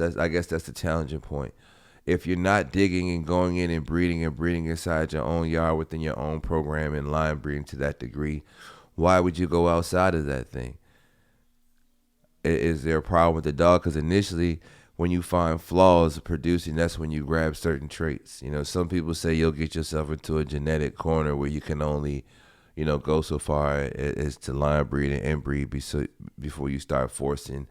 else. I guess that's the challenging point. If you're not digging and going in and breeding inside your own yard within your own program and line breeding to that degree, why would you go outside of that thing? Is there a problem with the dog? Because initially, when you find flaws producing, that's when you grab certain traits. Some people say you'll get yourself into a genetic corner where you can only, go so far as to line breed and inbreed before you start forcing,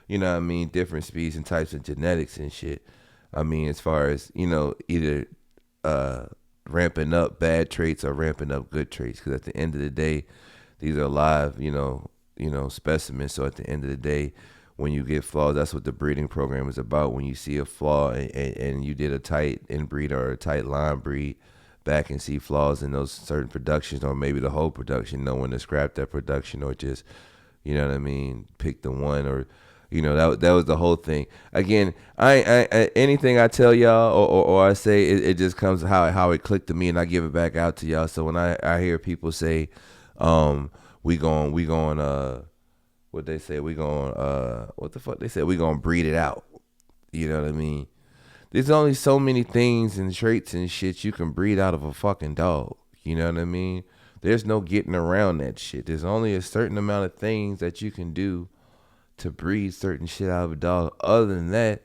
different speeds and types of genetics and shit. As far as, either ramping up bad traits or ramping up good traits. Because at the end of the day, these are live, specimens. So at the end of the day, when you get flaws, that's what the breeding program is about. When you see a flaw and you did a tight inbreed or a tight line breed back and see flaws in those certain productions, or maybe the whole production, know when to scrap that production or just, pick the one, or, that was the whole thing. Again, I anything I tell y'all or I say, it just comes how it clicked to me, and I give it back out to y'all. So when I hear people say, we going what they say, what the fuck they said, we gonna breed it out. You know what I mean? There's only so many things and traits and shit you can breed out of a fucking dog. You know what I mean? There's no getting around that shit. There's only a certain amount of things that you can do to breed certain shit out of a dog. Other than that,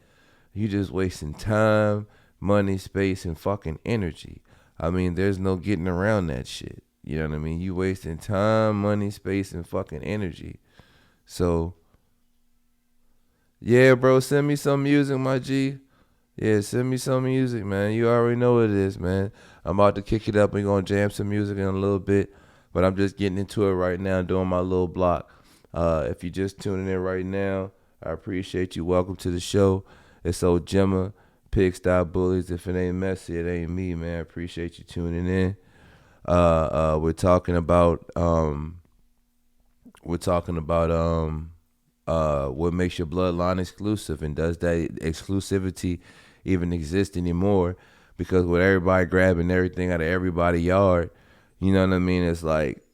you just wasting time, money, space, and fucking energy. There's no getting around that shit. You know what I mean? You wasting time, money, space, and fucking energy. So, yeah, bro, send me some music, my G. Yeah, send me some music, man. You already know what it is, man. I'm about to kick it up. We're going to jam some music in a little bit. But I'm just getting into it right now, doing my little block. If you're just tuning in right now, I appreciate you. Welcome to the show. It's old Gemma, Pigsty Bullies. If it ain't messy, it ain't me, man. I appreciate you tuning in. We're talking about what makes your bloodline exclusive, and does that exclusivity even exist anymore? Because with everybody grabbing everything out of everybody's yard, you know what I mean? It's like,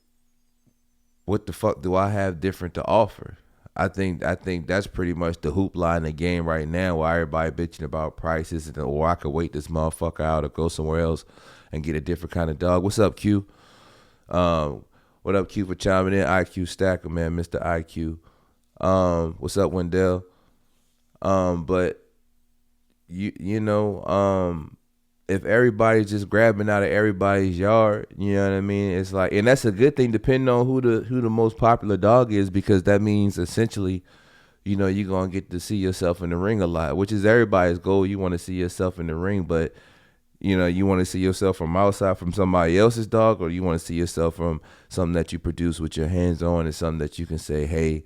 what the fuck do I have different to offer? I think that's pretty much the hoopla in the game right now, where everybody bitching about prices, or I could wait this motherfucker out or go somewhere else and get a different kind of dog. What's up, Q? What up, Q, for chiming in? IQ Stacker, man, Mr. IQ. What's up, Wendell? But if everybody's just grabbing out of everybody's yard, you know what I mean? It's like, and that's a good thing, depending on who the most popular dog is, because that means essentially, you're gonna get to see yourself in the ring a lot, which is everybody's goal. You want to see yourself in the ring, but you want to see yourself from outside from somebody else's dog, or you want to see yourself from something that you produce with your hands on, and something that you can say, hey,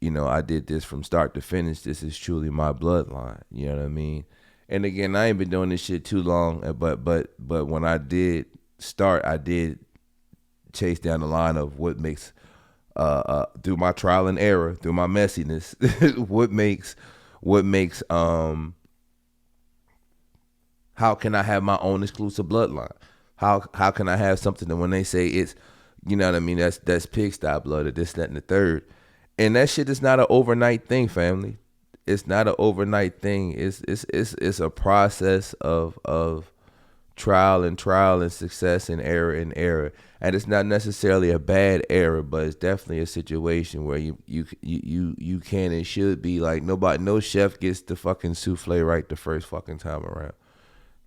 I did this from start to finish. This is truly my bloodline. You know what I mean? And again, I ain't been doing this shit too long, but when I did start, I did chase down the line of what makes, through my trial and error, through my messiness, what makes, how can I have my own exclusive bloodline? How can I have something that when they say it's, you know what I mean, that's pigsty blood, or this, that, and the third. And that shit is not an overnight thing, family. It's not an overnight thing. It's a process of trial and success and error. And it's not necessarily a bad error, but it's definitely a situation where you can and should be like, no chef gets the fucking souffle right the first fucking time around.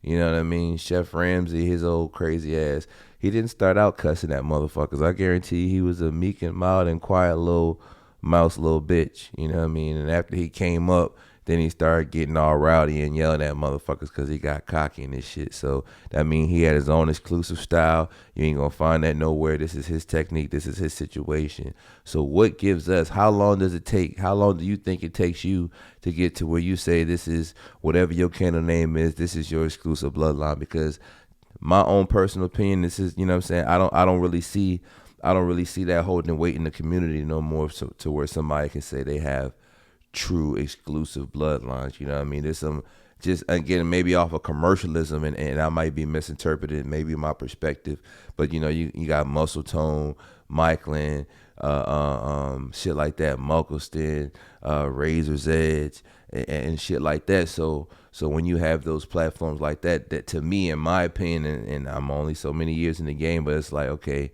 You know what I mean? Chef Ramsay, his old crazy ass, he didn't start out cussing at motherfuckers. I guarantee he was a meek and mild and quiet little mouse little bitch, you know what I mean? And after he came up, then he started getting all rowdy and yelling at motherfuckers because he got cocky and this shit. So that means he had his own exclusive style. You ain't gonna find that nowhere. This is his technique. This is his situation. So what gives us, how long does it take? How long do you think it takes you to get to where you say this is, whatever your kennel name is, this is your exclusive bloodline? Because my own personal opinion, this is, you know what I'm saying, I don't really see that holding weight in the community no more, so, to where somebody can say they have true exclusive bloodlines. You know what I mean? There's some, just again, maybe off of commercialism, and I might be misinterpreted, maybe my perspective, but you got Muscle Tone, Michelin, shit like that, Muckleston, Razor's Edge, and shit like that. So when you have those platforms like that, that to me, in my opinion, and I'm only so many years in the game, but it's like, okay,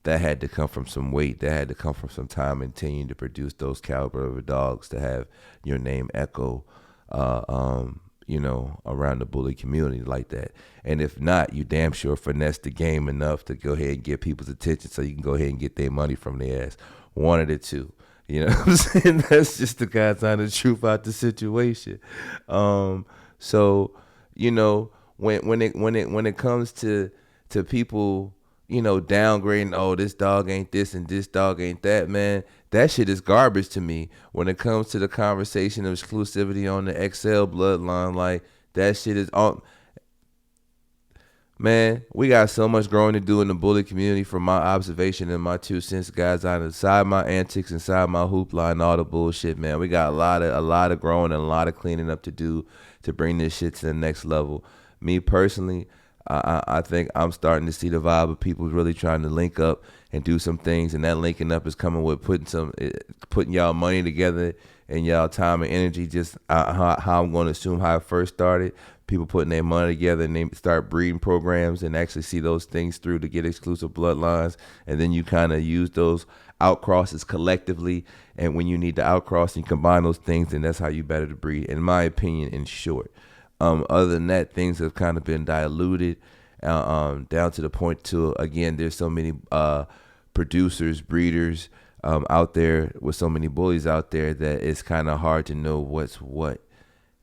that had to come from some weight. That had to come from some time and continuing to produce those caliber of dogs to have your name echo, around the bully community like that. And if not, you damn sure finesse the game enough to go ahead and get people's attention so you can go ahead and get their money from their ass. One of the two. You know what I'm saying? That's just the God's honest truth out the situation. So, when it comes to people, downgrading, oh, this dog ain't this and this dog ain't that, man, that shit is garbage to me. When it comes to the conversation of exclusivity on the XL bloodline, like, that shit is on. Man, we got so much growing to do in the bully community from my observation and my 2 cents, guys, on inside my antics, inside my hoopla and all the bullshit, man. We got a lot of growing and a lot of cleaning up to do to bring this shit to the next level. Me personally, I think I'm starting to see the vibe of people really trying to link up and do some things, and that linking up is coming with putting y'all money together and y'all time and energy. Just how I'm going to assume how it first started. People putting their money together and they start breeding programs and actually see those things through to get exclusive bloodlines, and then you kind of use those outcrosses collectively. And when you need to outcross and combine those things, then that's how you better to breed, in my opinion, in short. Other than that, things have kind of been diluted down to the point to, again, there's so many producers, breeders out there with so many bullies out there that it's kind of hard to know what's what.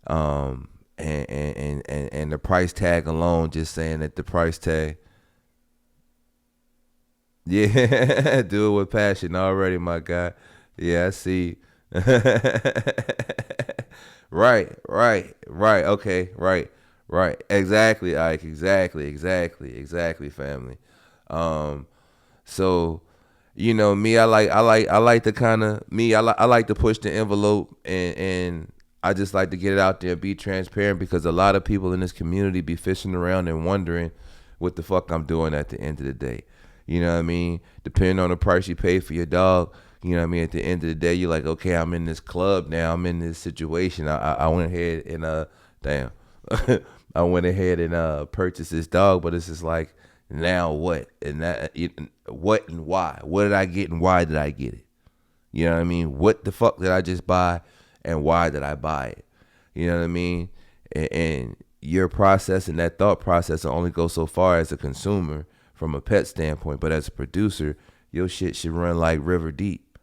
And the price tag alone, just saying that the price tag, yeah, do it with passion already, my guy. Yeah, I see. Right. Okay, right. Exactly, Ike. Exactly, family. So, me, I like to kind of I like to push the envelope, and I just like to get it out there and be transparent, because a lot of people in this community be fishing around and wondering what the fuck I'm doing at the end of the day. You know what I mean? Depending on the price you pay for your dog, you know what I mean? At the end of the day, you're like, okay, I'm in this club now. I'm in this situation. I went ahead and, I went ahead and purchased this dog, but it's just like, now what? And what and why? What did I get and why did I get it? You know what I mean? What the fuck did I just buy and why did I buy it? You know what I mean? And your process and that thought process will only go so far as a consumer from a pet standpoint, but as a producer, your shit should run like river deep.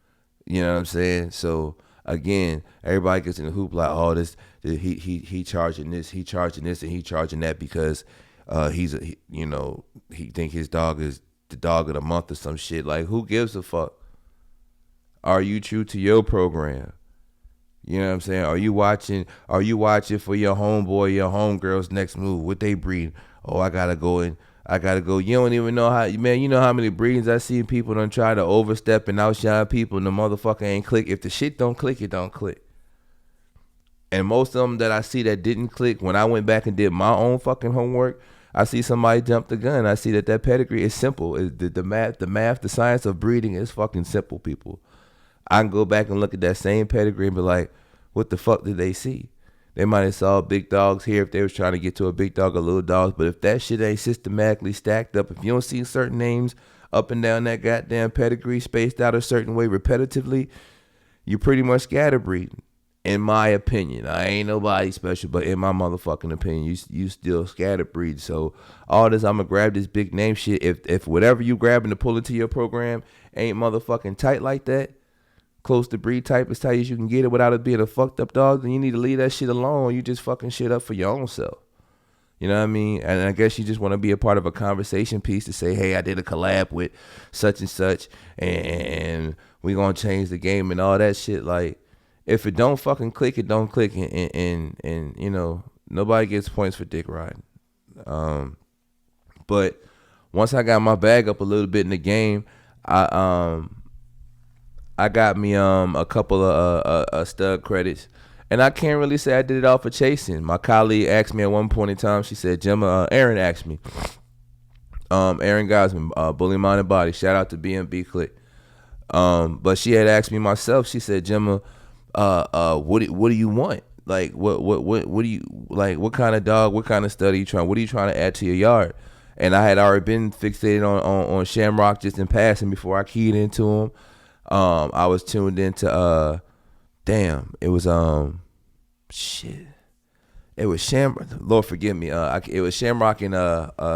You know what I'm saying? So again, everybody gets in the hoop like, oh, he charging this, he charging this, and he charging that because he think his dog is the dog of the month or some shit. Like, who gives a fuck? Are you true to your program? You know what I'm saying? Are you watching for your homeboy, your homegirl's next move? What they breed? Oh, I gotta go. You don't even know how, man, you know how many breedings I see people done try to overstep and outshine people, and the motherfucker ain't click. If the shit don't click, it don't click. And most of them that I see that didn't click, when I went back and did my own fucking homework, I see somebody jump the gun. I see that pedigree is simple. The math, the science of breeding is fucking simple, people. I can go back and look at that same pedigree and be like, what the fuck did they see? They might have saw big dogs here if they was trying to get to a big dog or little dogs, but if that shit ain't systematically stacked up, if you don't see certain names up and down that goddamn pedigree spaced out a certain way repetitively, you pretty much scatterbreeding, in my opinion. I ain't nobody special, but in my motherfucking opinion, you still scatterbreed. So all this, I'm gonna grab this big name shit. If whatever you grabbing to pull into your program ain't motherfucking tight like that, close to breed type, as tight as you can get it without it being a fucked up dog, then you need to leave that shit alone. You just fucking shit up for your own self. You know what I mean? And I guess you just want to be a part of a conversation piece to say, hey, I did a collab with such and such, and we gonna change the game and all that shit. Like, if it don't fucking click, it don't click, and you know, nobody gets points for dick riding. But once I got my bag up a little bit in the game, I got me a couple of stud credits, and I can't really say I did it all for chasing. My colleague asked me at one point in time. She said, Aaron asked me. Aaron Gosman, Bully Mind and Body. Shout out to BMB Click. But she had asked me myself. She said, Gemma, what do you want? Like, what do you like? What kind of dog? What kind of stud are you trying? What are you trying to add to your yard? And I had already been fixated on Shamrock just in passing before I keyed into him. I was tuned into damn, it was shit. It was Shamrock. Lord forgive me. It was Shamrock and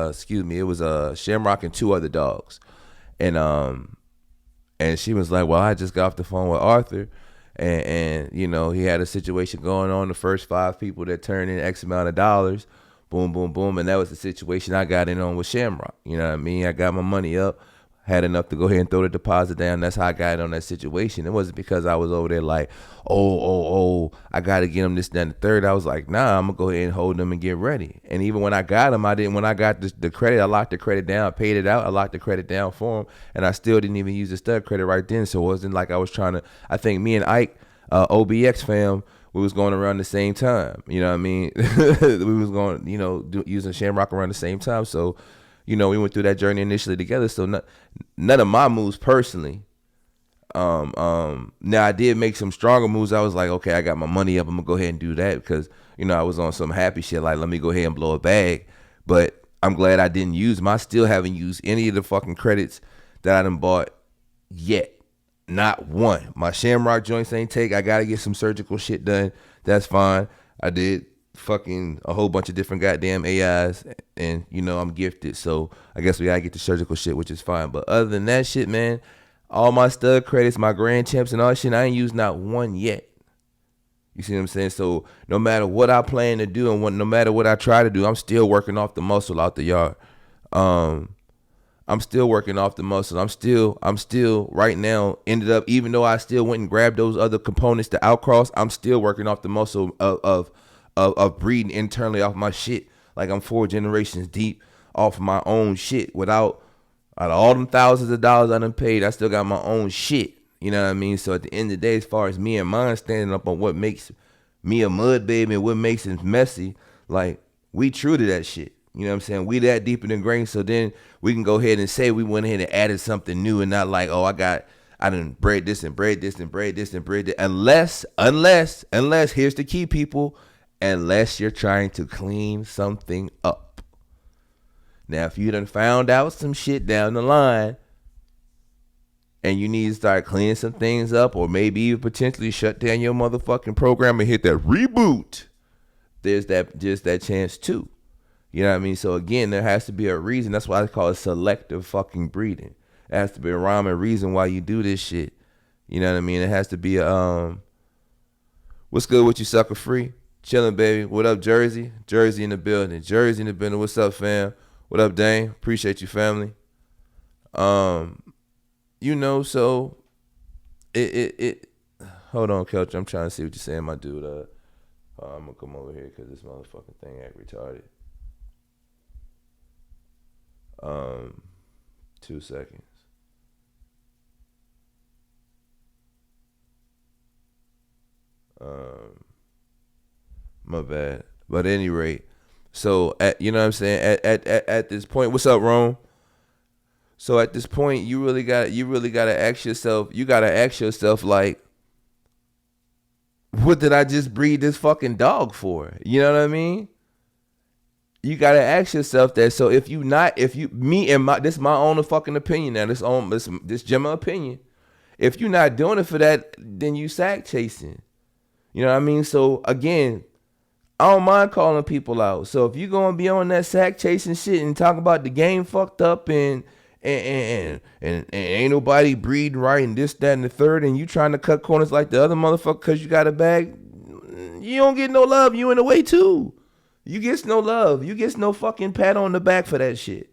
excuse me. It was Shamrock and two other dogs, and she was like, "Well, I just got off the phone with Arthur, and you know he had a situation going on. The first 5 people that turned in X amount of dollars, boom, boom, boom, and that was the situation I got in on with Shamrock. You know what I mean? I got my money up." Had enough to go ahead and throw the deposit down. That's how I got on that situation. It wasn't because I was over there like, I got to get him this, that, and the third. I was like, nah, I'm going to go ahead and hold them and get ready. And even when I got him, when I got the credit, I locked the credit down, paid it out. I locked the credit down for him. And I still didn't even use the stud credit right then. So it wasn't like I was trying to, I think me and Ike, OBX fam, we was going around the same time. You know what I mean? We was going, using Shamrock around the same time. So, we went through that journey initially together. So none of my moves personally. Now I did make some stronger moves. I was like, okay, I got my money up. I'm gonna go ahead and do that because I was on some happy shit. Like, let me go ahead and blow a bag. But I'm glad I didn't use them. I still haven't used any of the fucking credits that I done bought yet. Not one. My Shamrock joints ain't take. I gotta get some surgical shit done. That's fine. I did fucking a whole bunch of different goddamn AIs, and I'm gifted, so I guess we gotta get the surgical shit, which is fine. But other than that shit, man, all my stud credits, my grand champs and all that shit, I ain't used not one yet. You see what I'm saying? So no matter what I plan to do and no matter what I try to do, I'm still working off the muscle out the yard. I'm still working off the muscle. I'm still right now ended up, even though I still went and grabbed those other components to outcross, I'm still working off the muscle of breeding internally off my shit. Like, I'm 4 generations deep off my own shit out of all them thousands of dollars I done paid, I still got my own shit. You know what I mean? So at the end of the day, as far as me and mine standing up on what makes me a mud baby and what makes it messy, like, we true to that shit. You know what I'm saying? We that deep in the grain, so then we can go ahead and say we went ahead and added something new and not like, I done bred this and bred this and bred this and bred this. Unless, here's the key, people, unless you're trying to clean something up. Now, if you done found out some shit down the line and you need to start cleaning some things up, or maybe even potentially shut down your motherfucking program and hit that reboot, there's that chance too. You know what I mean? So again, there has to be a reason. That's why I call it selective fucking breeding. It has to be a rhyme and reason why you do this shit. You know what I mean? It has to be a what's good with you, sucker free? Chilling, baby. What up, Jersey? Jersey in the building. Jersey in the building. What's up, fam? What up, Dane? Appreciate you, family. So it hold on, Coach. I'm trying to see what you're saying, my dude. I'm gonna come over here because this motherfucking thing act retarded. 2 seconds. My bad. But at any rate, so you know what I'm saying? At this point, what's up, Rome? So at this point, you really gotta ask yourself, like, what did I just breed this fucking dog for? You know what I mean? You gotta ask yourself that. So this is my own fucking opinion now. This Gemma opinion. If you're not doing it for that, then you sack chasing. You know what I mean? So again, I don't mind calling people out. So if you're gonna be on that sack chasing shit and talk about the game fucked up and ain't nobody breeding right and this, that, and the third, and you trying to cut corners like the other motherfucker because you got a bag, you don't get no love. You in the way too. You get no love. You get no fucking pat on the back for that shit.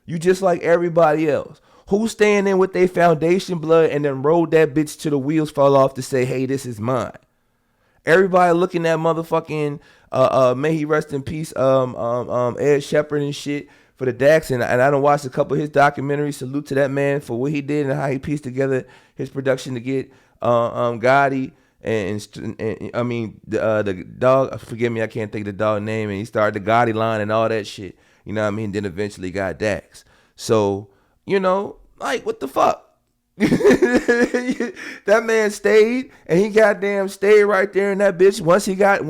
You just like everybody else. Who's staying in with their foundation blood and then rolled that bitch till the wheels fall off to say, hey, this is mine? Everybody looking at motherfucking may he rest in peace, Ed Shepherd and shit for the Dax, and I done watched a couple of his documentaries. Salute to that man for what he did and how he pieced together his production to get Gotti and I mean the dog. Forgive me, I can't think of the dog name. And he started the Gotti line and all that shit. You know what I mean? Then eventually got Dax. So like, what the fuck? That man stayed, and he goddamn stayed right there in that bitch. Once he got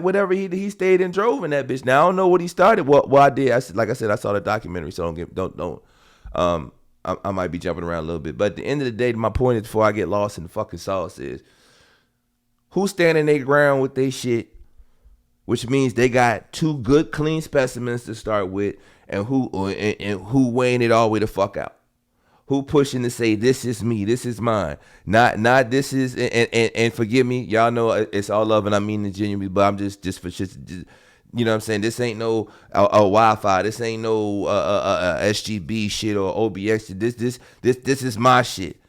whatever he stayed and drove in that bitch. Now I don't know what he started. Well I did. Like I said, I saw the documentary, so don't. I might be jumping around a little bit, but at the end of the day, my point is, before I get lost in the fucking sauce, is who's standing their ground with their shit, which means they got two good clean specimens to start with, and who weighing it all the way the fuck out. Who pushing to say, this is me, this is mine, not this is, and forgive me, y'all know it's all love and I mean it genuinely, but I'm just for shit, you know what I'm saying? This ain't no Wi-Fi, this ain't no SGB shit or OBX. This is my shit.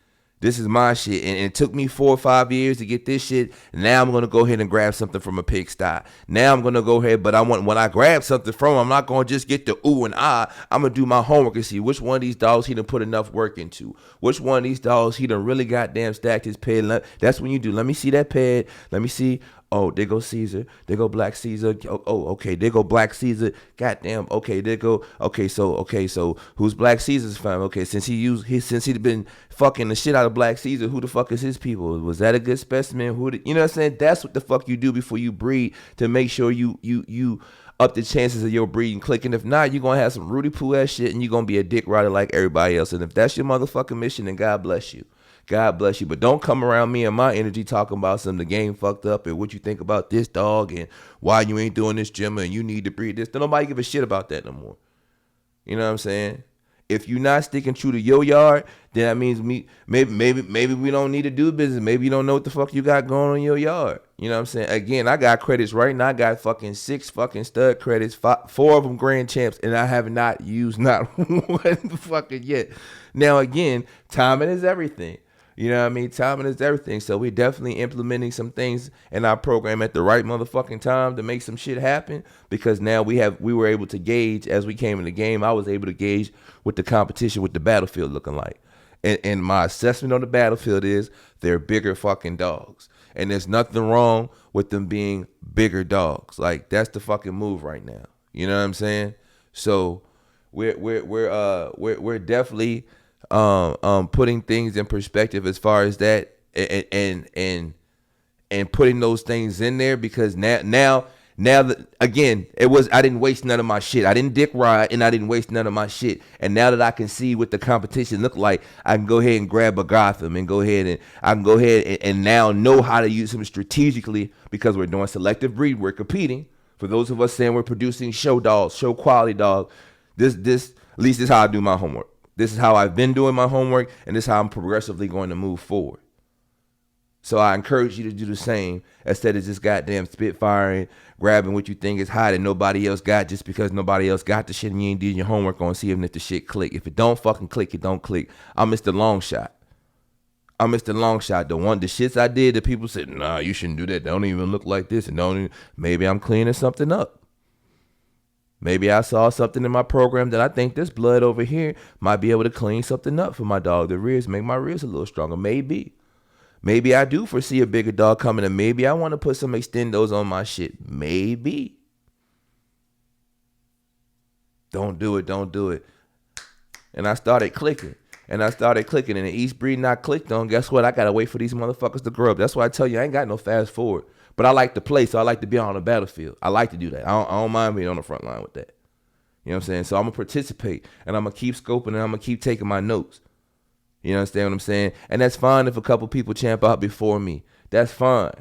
This is my shit, and it took me 4 or 5 years to get this shit. Now I'm gonna go ahead and grab something from a pigsty. Now I'm gonna go ahead, but when I grab something from him, I'm not gonna just get the ooh and ah. I'm gonna do my homework and see which one of these dogs he done put enough work into. Which one of these dogs he done really goddamn stacked his pad. That's when you do. Let me see that pad. Let me see. Oh, there go Caesar. There go Black Caesar. Oh, okay. There go Black Caesar. Goddamn. Okay, there go. Okay, so who's Black Caesar's fam? Okay, since he'd been fucking the shit out of Black Caesar, who the fuck is his people? Was that a good specimen? You know what I'm saying? That's what the fuck you do before you breed, to make sure you up the chances of your breeding clicking. If not, you're gonna have some Rudy Poo ass shit, and you're gonna be a dick rider like everybody else. And if that's your motherfucking mission, then God bless you. God bless you. But don't come around me and my energy talking about the game fucked up and what you think about this dog and why you ain't doing this, Jimmy, and you need to breed this. Don't nobody give a shit about that no more. You know what I'm saying? If you're not sticking true to your yard, then that means maybe we don't need to do business. Maybe you don't know what the fuck you got going on in your yard. You know what I'm saying? Again, I got credits right now. I got fucking 6 fucking stud credits, 4 of them grand champs, and I have not used not one fucking yet. Now again, timing is everything. You know what I mean? Timing is everything. So we're definitely implementing some things in our program at the right motherfucking time to make some shit happen, because now we were able to gauge as we came in the game. I was able to gauge what the competition, with the battlefield looking like. And my assessment on the battlefield is they're bigger fucking dogs. And there's nothing wrong with them being bigger dogs. Like, that's the fucking move right now. You know what I'm saying? So we're definitely putting things in perspective as far as that, and putting those things in there, because now that, again, I didn't waste none of my shit. I didn't dick ride, and I didn't waste none of my shit. And now that I can see what the competition look like, I can go ahead and grab a Gotham and I can go ahead and now know how to use them strategically, because we're doing selective breed. We're competing. For those of us saying we're producing show dogs, show quality dogs, this at least this is how I do my homework. This is how I've been doing my homework, and this is how I'm progressively going to move forward. So I encourage you to do the same, instead of just goddamn spitfiring, grabbing what you think is hot and nobody else got, just because nobody else got the shit and you ain't did your homework on see if the shit click. If it don't fucking click, it don't click. I missed the long shot. The shits I did that people said, nah, you shouldn't do that. They don't even look like this. And maybe I'm cleaning something up. Maybe I saw something in my program that I think this blood over here might be able to clean something up for my dog. The rears, make my rears a little stronger. Maybe I do foresee a bigger dog coming, and maybe I want to put some extendos on my shit. Maybe. Don't do it. And I started clicking. And the East breed not clicked on. Guess what? I got to wait for these motherfuckers to grow up. That's why I tell you, I ain't got no fast forward. But I like to play, so I like to be on the battlefield. I like to do that. I don't mind being on the front line with that. You know what I'm saying? So I'm going to participate, and I'm going to keep scoping, and I'm going to keep taking my notes. You understand what I'm saying? And that's fine if a couple people champ out before me. That's fine.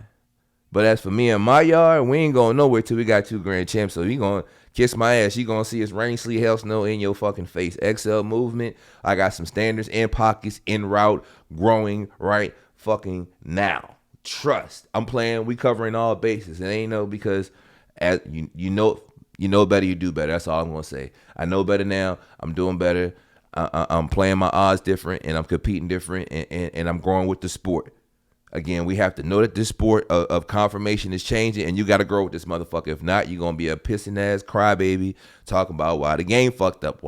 But as for me and my yard, we ain't going nowhere till we got 2 grand champs. So you going to kiss my ass. You going to see us rain, sleet, hell, snow in your fucking face. XL movement. I got some standards and pockets en route, growing right fucking now. Trust. I'm playing. We covering all bases. It ain't no, because as you know better, you do better. That's all I'm gonna say. I know better now. I'm doing better. I'm playing my odds different, and I'm competing different, and I'm growing with the sport. Again, we have to know that this sport of confirmation is changing, and you got to grow with this motherfucker. If not, you're gonna be a pissing ass crybaby talking about why the game fucked up.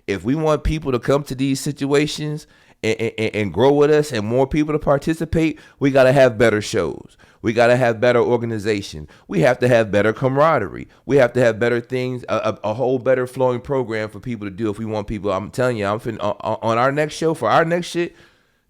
If we want people to come to these situations and grow with us and more people to participate, we got to have better shows. We got to have better organization. We have to have better camaraderie. We have to have better things, a whole better flowing program for people to do if we want people. I'm telling you, on our next show, for our next shit,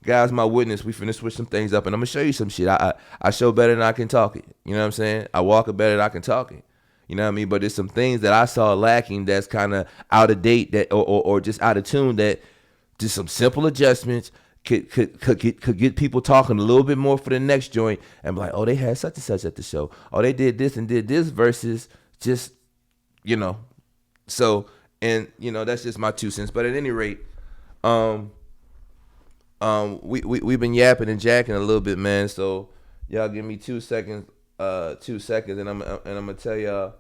guys, my witness, we finna switch some things up, and I'm gonna show you some shit. I show better than I can talk it. You know what I'm saying? I walk it better than I can talk it. You know what I mean? But there's some things that I saw lacking that's kind of out of date, that or just out of tune, that just some simple adjustments could get people talking a little bit more for the next joint, and be like, oh, they had such and such at the show. Oh, they did this and did this versus just, you know. So, and you know, that's just my 2 cents. But at any rate, we've been yapping and jacking a little bit, man. So y'all give me 2 seconds, and I'm gonna tell y'all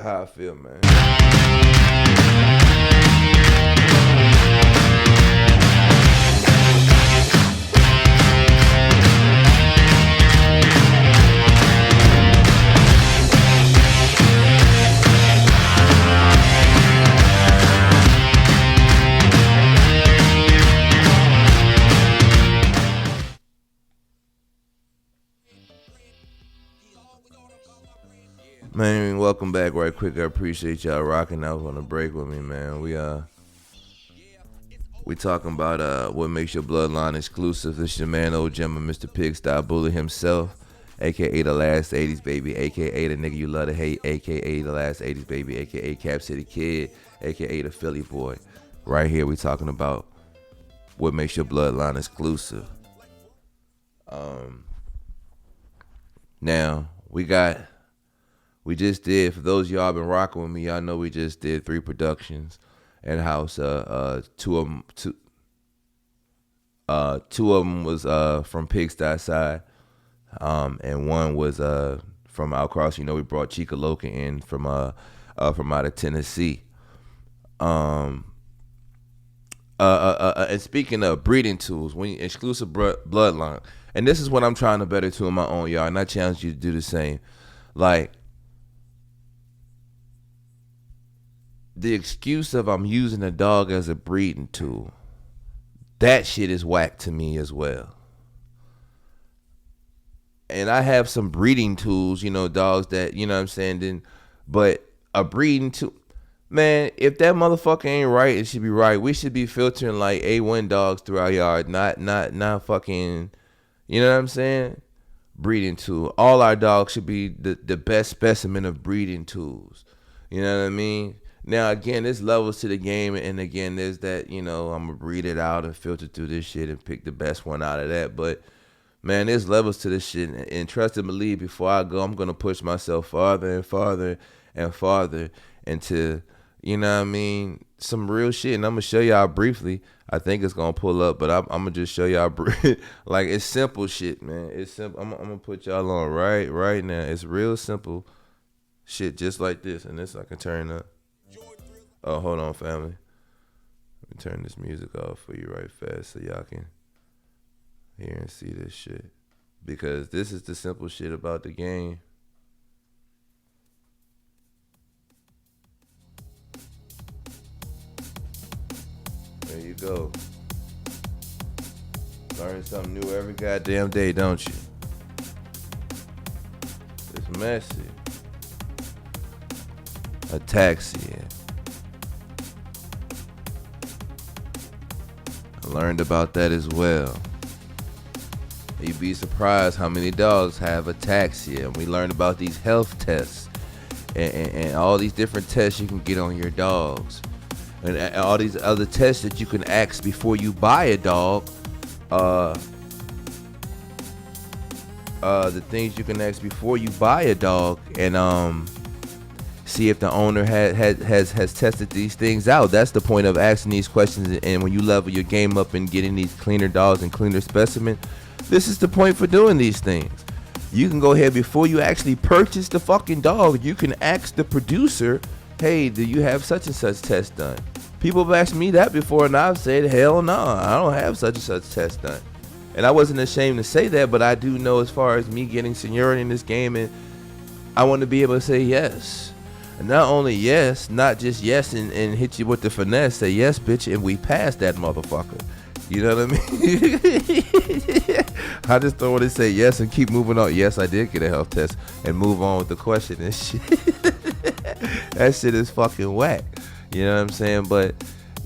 how I feel, man. Man, welcome back right quick. I appreciate y'all rocking out on the break with me, man. We talking about what makes your bloodline exclusive. This is your man, old gentleman, Mr. Pigsty Bully himself, aka the last 80s baby, aka the nigga you love to hate, aka the last 80s baby, aka Cap City Kid, aka the Philly boy. Right here, we talking about what makes your bloodline exclusive. Now we just did, for those of y'all been rocking with me, y'all know we just did 3 productions at house. Two of them was from Pigsty side, and one was from out across. You know, we brought Chica Loca in from out of Tennessee. And speaking of breeding tools, when exclusive bloodline, and this is what I'm trying to better to in my own yard, and I challenge you to do the same. Like, the excuse of I'm using a dog as a breeding tool, that shit is whack to me as well. And I have some breeding tools, you know, dogs that, you know what I'm saying, but a breeding tool, man, if that motherfucker ain't right, it should be right. We should be filtering like A1 dogs through our yard, not fucking, you know what I'm saying, breeding tool. All our dogs should be the best specimen of breeding tools. You know what I mean? Now, again, there's levels to the game, and again, there's that, you know, I'm going to breed it out and filter through this shit and pick the best one out of that. But, man, there's levels to this shit, and trust and believe, before I go, I'm going to push myself farther and farther and farther into, you know what I mean, some real shit. And I'm going to show y'all briefly. I think it's going to pull up, but I'm going to just show y'all, like, it's simple shit, man. It's simple. I'm going to put y'all on right now. It's real simple shit, just like this, and this I can turn up. Oh, hold on, family. Let me turn this music off for you right fast so y'all can hear and see this shit. Because this is the simple shit about the game. There you go. Learn something new every goddamn day, don't you? It's messy. Ataxia. I learned about that as well. You'd be surprised how many dogs have ataxia. And we learned about these health tests and all these different tests you can get on your dogs. And all these other tests that you can ask before you buy a dog. The things you can ask before you buy a dog, and see if the owner has tested these things out. That's the point of asking these questions. And when you level your game up and getting these cleaner dogs and cleaner specimen, this is the point for doing these things. You can go ahead, before you actually purchase the fucking dog, you can ask the producer, hey, do you have such and such test done? People have asked me that before, and I've said, hell no, I don't have such and such test done. And I wasn't ashamed to say that, but I do know, as far as me getting seniority in this game, and I want to be able to say yes. And not only yes, not just yes and hit you with the finesse, say yes, bitch, and we pass that motherfucker. You know what I mean? I just don't want to say yes and keep moving on. Yes, I did get a health test and move on with the question and shit. That shit is fucking whack. You know what I'm saying? But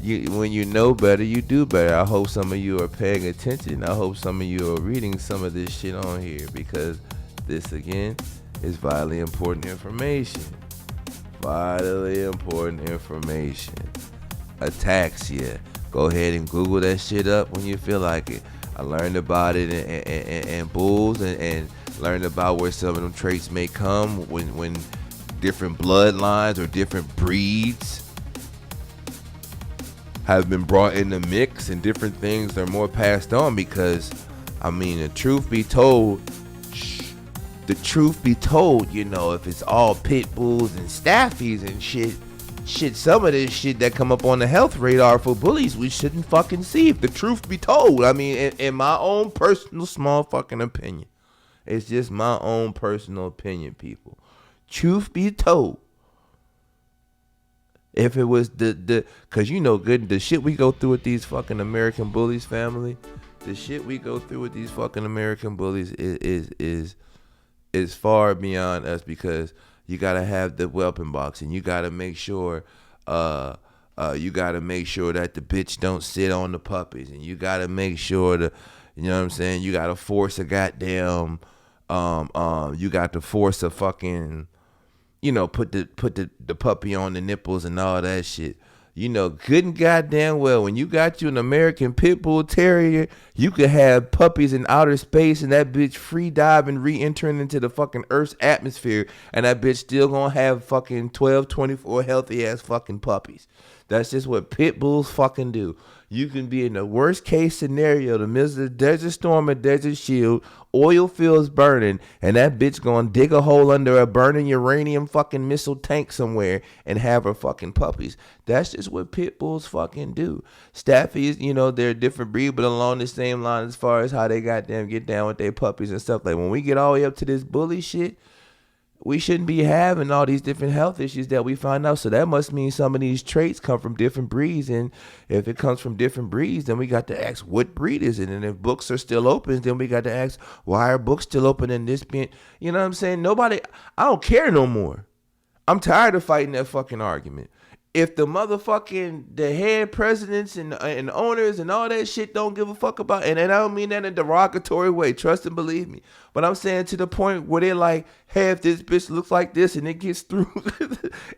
when you know better, you do better. I hope some of you are paying attention. I hope some of you are reading some of this shit on here, because this, again, is vitally important information. Vitally important information. Ataxia. Go ahead and Google that shit up when you feel like it. I learned about it in bulls and learned about where some of them traits may come when different bloodlines or different breeds have been brought in the mix, and different things are more passed on. Because, I mean, the truth be told, you know, if it's all pit bulls and staffies and shit, some of this shit that come up on the health radar for bullies, we shouldn't fucking see, if the truth be told. I mean, in my own personal small fucking opinion. It's just my own personal opinion, people. Truth be told. If it was cause you know good, the shit we go through with these fucking American bullies, family, the shit we go through with these fucking American bullies is far beyond us, because you gotta have the weapon box, and you gotta make sure that the bitch don't sit on the puppies, and you gotta make sure that, you know what I'm saying, you gotta force a goddamn you got to force a fucking, you know, put the puppy on the nipples and all that shit. You know, good and goddamn well, when you got you an American Pit Bull Terrier, you could have puppies in outer space and that bitch free diving, re-entering into the fucking Earth's atmosphere, and that bitch still gonna have fucking 12, 24 healthy ass fucking puppies. That's just what pit bulls fucking do. You can be in the worst case scenario, the midst of Desert Storm or Desert Shield, oil fields burning, and that bitch gonna dig a hole under a burning uranium fucking missile tank somewhere and have her fucking puppies. That's just what pit bulls fucking do. Staffies, you know, they're a different breed, but along the same line as far as how they goddamn get down with their puppies and stuff. Like, when we get all the way up to this bully shit, we shouldn't be having all these different health issues that we find out. So that must mean some of these traits come from different breeds. And if it comes from different breeds, then we got to ask, what breed is it? And if books are still open, then we got to ask, why are books still open in this being? You know what I'm saying? I don't care no more. I'm tired of fighting that fucking argument. If the head presidents and owners and all that shit don't give a fuck about, and I don't mean that in a derogatory way, trust and believe me, but I'm saying to the point where they're like, hey, if this bitch looks like this and it gets through,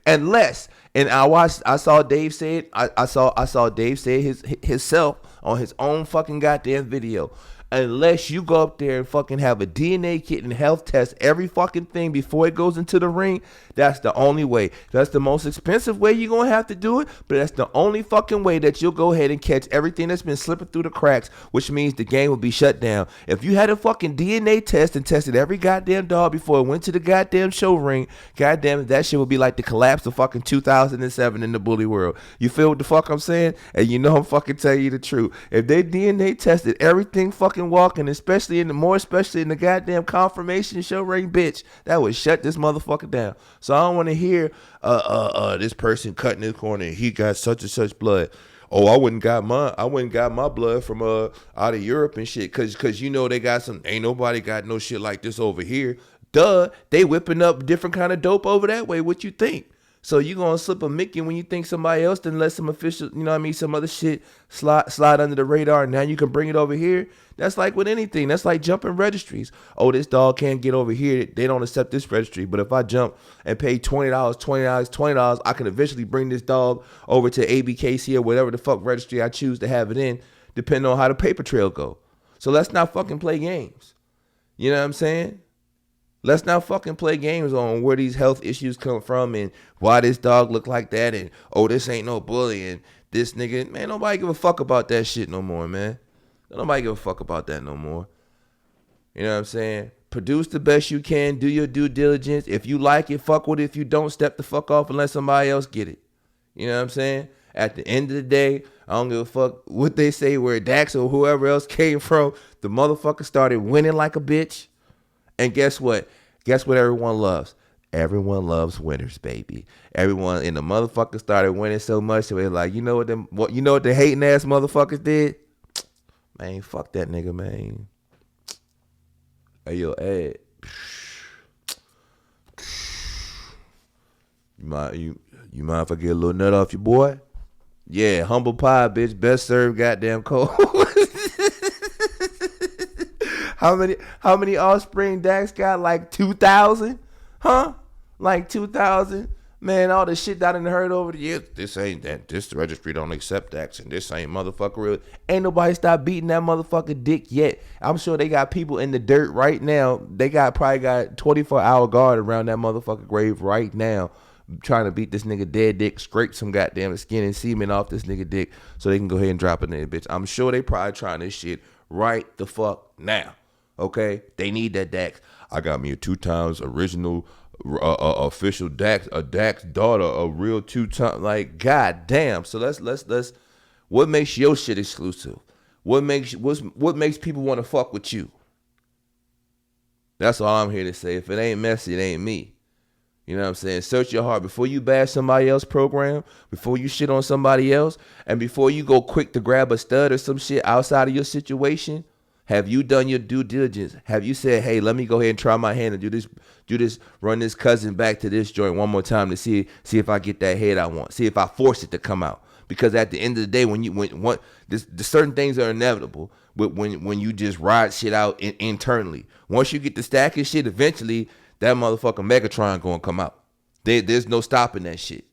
unless, and I saw Dave say it, I saw Dave say it himself on his own fucking goddamn video. Unless you go up there and fucking have a DNA kit and health test every fucking thing before it goes into the ring, that's the only way. That's the most expensive way you're going to have to do it, but that's the only fucking way that you'll go ahead and catch everything that's been slipping through the cracks, which means the game will be shut down. If you had a fucking DNA test and tested every goddamn dog before it went to the goddamn show ring, goddamn it, that shit would be like the collapse of fucking 2007 in the bully world. You feel what the fuck I'm saying? And you know I'm fucking telling you the truth. If they DNA tested everything fucking walking, especially in the goddamn confirmation show ring, bitch, that would shut this motherfucker down. So I don't want to hear this person cutting his corner, he got such and such blood. Oh, I wouldn't got my blood from out of Europe and shit, cause you know they got some, ain't nobody got no shit like this over here. Duh, they whipping up different kind of dope over that way. What you think? So you gonna slip a Mickey when you think somebody else done let some official, you know what I mean, some other shit slide under the radar, and now you can bring it over here? That's like with anything. That's like jumping registries. Oh, this dog can't get over here. They don't accept this registry. But if I jump and pay $20, I can eventually bring this dog over to ABKC or whatever the fuck registry I choose to have it in, depending on how the paper trail go. So let's not fucking play games. You know what I'm saying? Let's not fucking play games on where these health issues come from and why this dog look like that, and oh, this ain't no bully, and this nigga, man, nobody give a fuck about that shit no more, man. Nobody give a fuck about that no more. You know what I'm saying? Produce the best you can, do your due diligence. If you like it, fuck with it. If you don't, step the fuck off and let somebody else get it. You know what I'm saying? At the end of the day, I don't give a fuck what they say, where Dax or whoever else came from. The motherfucker started winning like a bitch. And guess what? Guess what everyone loves? Everyone loves winners, baby. Everyone in the motherfucker started winning so much, so they're like, you know what the hating ass motherfuckers did? Man, fuck that nigga, man. Hey, yo, Ed. You mind if I get a little nut off your boy? Yeah, humble pie, bitch. Best served goddamn cold. How many offspring Dax got? Like 2,000? Huh? Like 2,000? Man, all the shit that I done heard over the years. This ain't that. This registry don't accept Dax, and this ain't motherfucker real. Ain't nobody stopped beating that motherfucker dick yet. I'm sure they got people in the dirt right now. They probably got 24-hour guard around that motherfucker grave right now, trying to beat this nigga dead dick, scrape some goddamn skin and semen off this nigga dick so they can go ahead and drop it in, bitch. I'm sure they probably trying this shit right the fuck now. Okay, they need that Dax. I got me a 2 times original official Dax, a Dax daughter, a real 2 times. Like, goddamn. So let's. What makes your shit exclusive? What makes people want to fuck with you? That's all I'm here to say. If it ain't messy, it ain't me. You know what I'm saying? Search your heart before you bash somebody else's program, before you shit on somebody else, and before you go quick to grab a stud or some shit outside of your situation. Have you done your due diligence? Have you said, hey, let me go ahead and try my hand and do this, run this cousin back to this joint one more time to see if I get that head I want, see if I force it to come out. Because at the end of the day, when the certain things are inevitable, but when you just ride shit out internally, once you get the stacking shit, eventually that motherfucker Megatron gonna come out. There's no stopping that shit.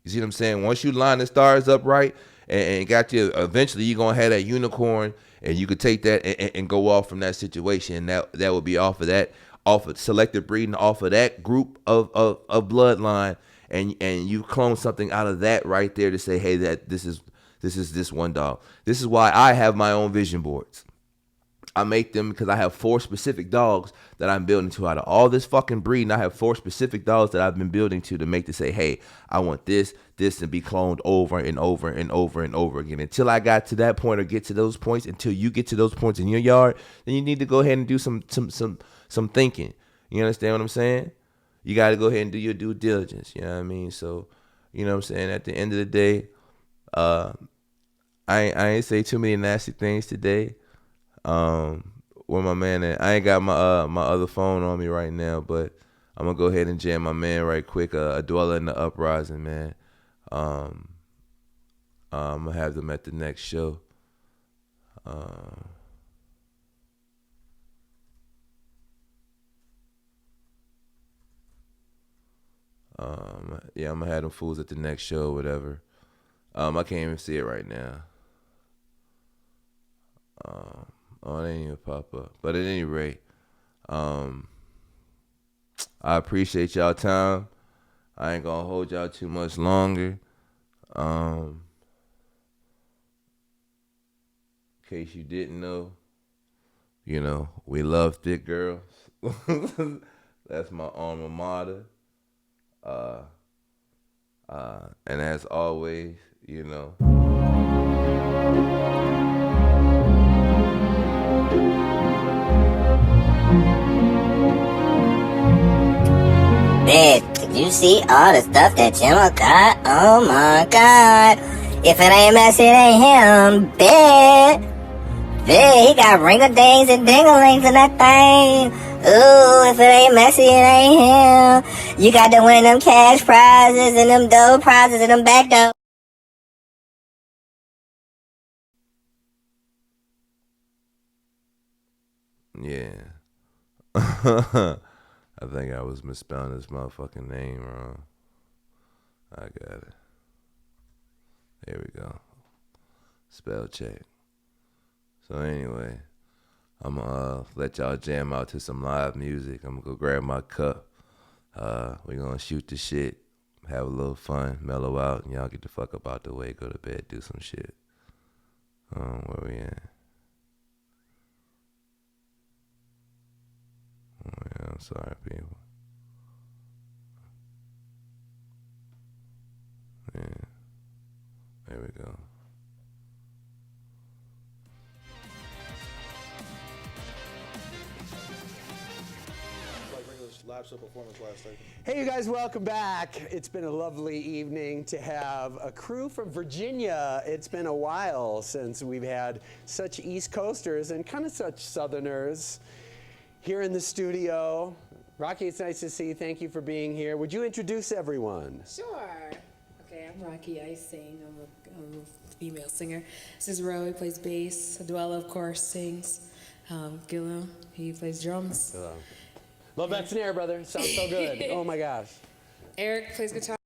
You see what I'm saying? Once you line the stars up right and got you, eventually you're gonna have that unicorn, and you could take that and go off from that situation. And that would be off of selective breeding, off of that group of bloodline, and you clone something out of that right there to say, hey, that this is this one dog. This is why I have my own vision boards. I make them because I have 4 specific dogs that I'm building to. Out of all this fucking breeding, I have 4 specific dogs that I've been building to make to say, hey, I want this, and be cloned over and over and over and over again. Until I got to that point or get to those points, until you get to those points in your yard, then you need to go ahead and do some thinking. You understand what I'm saying? You got to go ahead and do your due diligence. You know what I mean? So, you know what I'm saying? At the end of the day, I ain't say too many nasty things today. Where my man at? I ain't got my my other phone on me right now, but I'm gonna go ahead and jam my man right quick. A dweller in the uprising, man. I'm gonna have them at the next show. Yeah, I'm gonna have them fools at the next show, or whatever. I can't even see it right now. Oh, it ain't even pop up. But at any rate, I appreciate y'all time. I ain't gonna hold y'all too much longer. In case you didn't know, we love thick girls. That's my alma mater. And as always, Bitch, did you see all the stuff that Gemma got? Oh my god. If it ain't messy, it ain't him, bitch. Bitch, he got ring-a-dings and ding-a-lings in that thing. Ooh, if it ain't messy, it ain't him. You got to win them cash prizes and them dough prizes and them back dough. Yeah. I think I was misspelling this motherfucking name wrong. I got it. There we go. Spell check. So anyway, I'm gonna let y'all jam out to some live music. I'm gonna go grab my cup. We're gonna shoot the shit, have a little fun, mellow out, and y'all get the fuck up out the way, go to bed, do some shit. Where we at? Oh, yeah, I'm sorry, people. Yeah. There we go. live show performance last Thursday. Hey, you guys, welcome back. It's been a lovely evening to have a crew from Virginia. It's been a while since we've had such East Coasters and kind of such Southerners here in the studio. Rocky, it's nice to see you. Thank you for being here. Would you introduce everyone? Sure. Okay, I'm Rocky. I sing. I'm a female singer. This is Ro. He plays bass. Duella, of course, sings. Gillo, he plays drums. Love that snare, brother. Sounds so good. Oh my gosh. Eric plays guitar.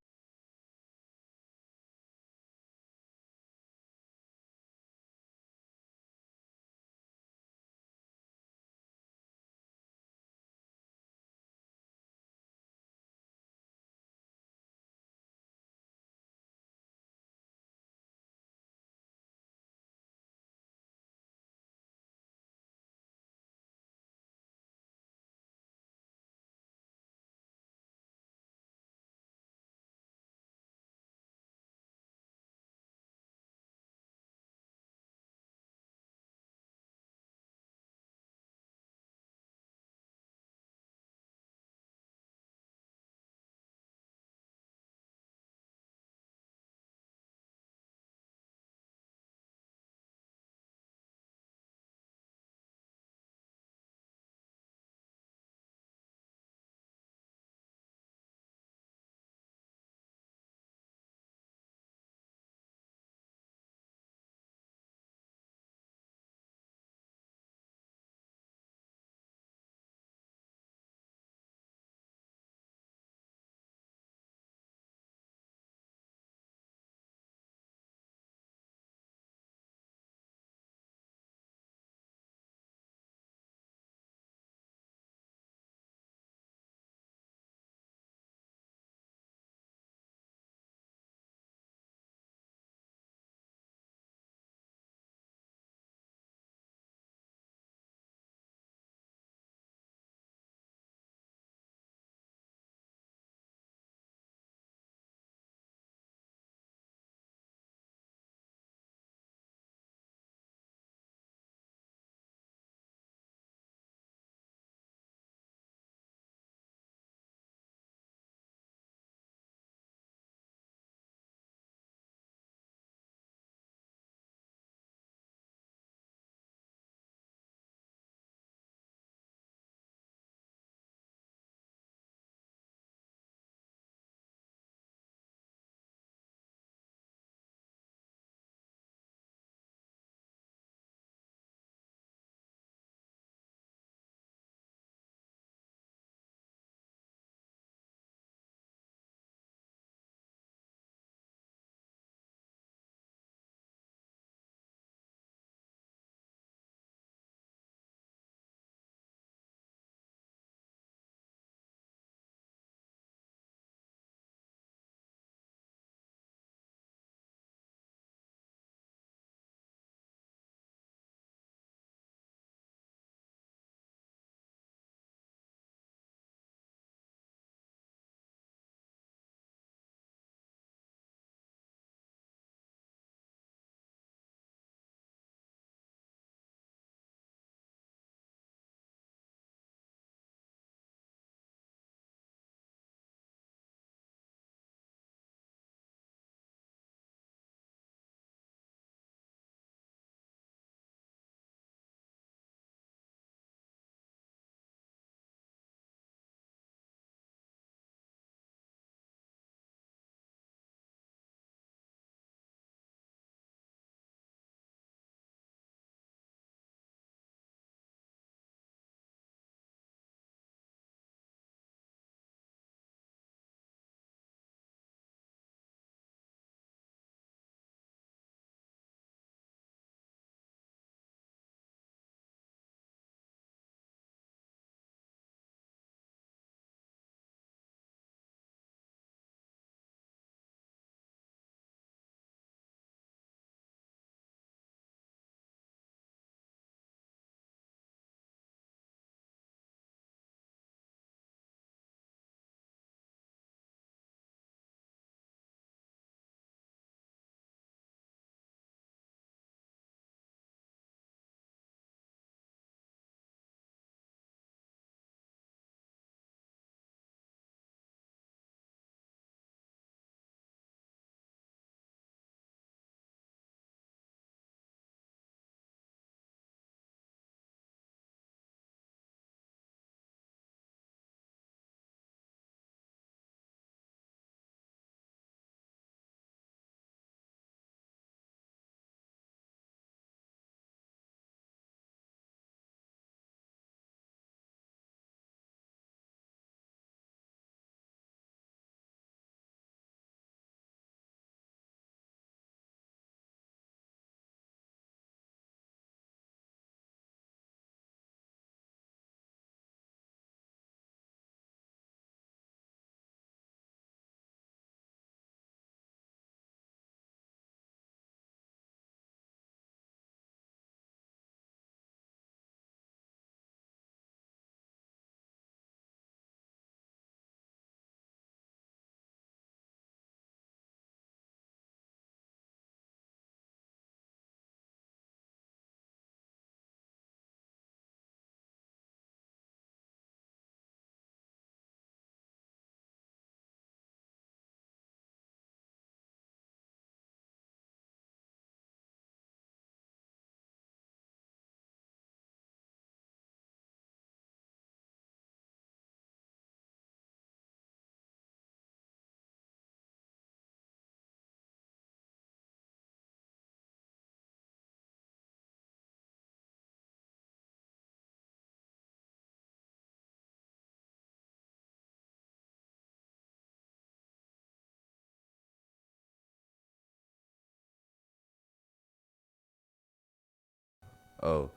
Oh,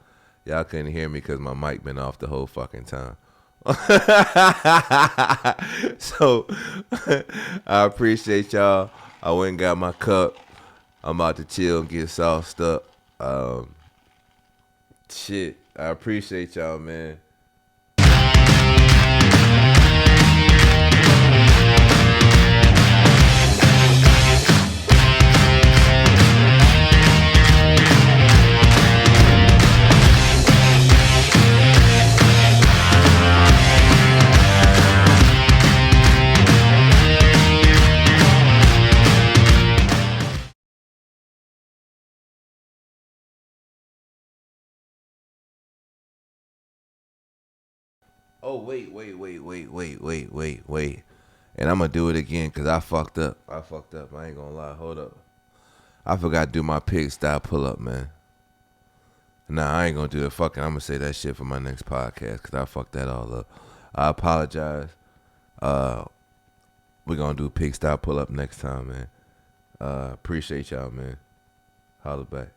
y'all couldn't hear me because my mic been off the whole fucking time. So I appreciate y'all. I went and got my cup. I'm about to chill and get sauced up. Shit, I appreciate y'all, man. Oh, wait. And I'm going to do it again because I fucked up. I ain't going to lie. Hold up. I forgot to do my pig style pull up, man. Nah, I ain't going to do it. Fucking, I'm going to say that shit for my next podcast because I fucked that all up. I apologize. We're going to do pig style pull up next time, man. Appreciate y'all, man. Holla back.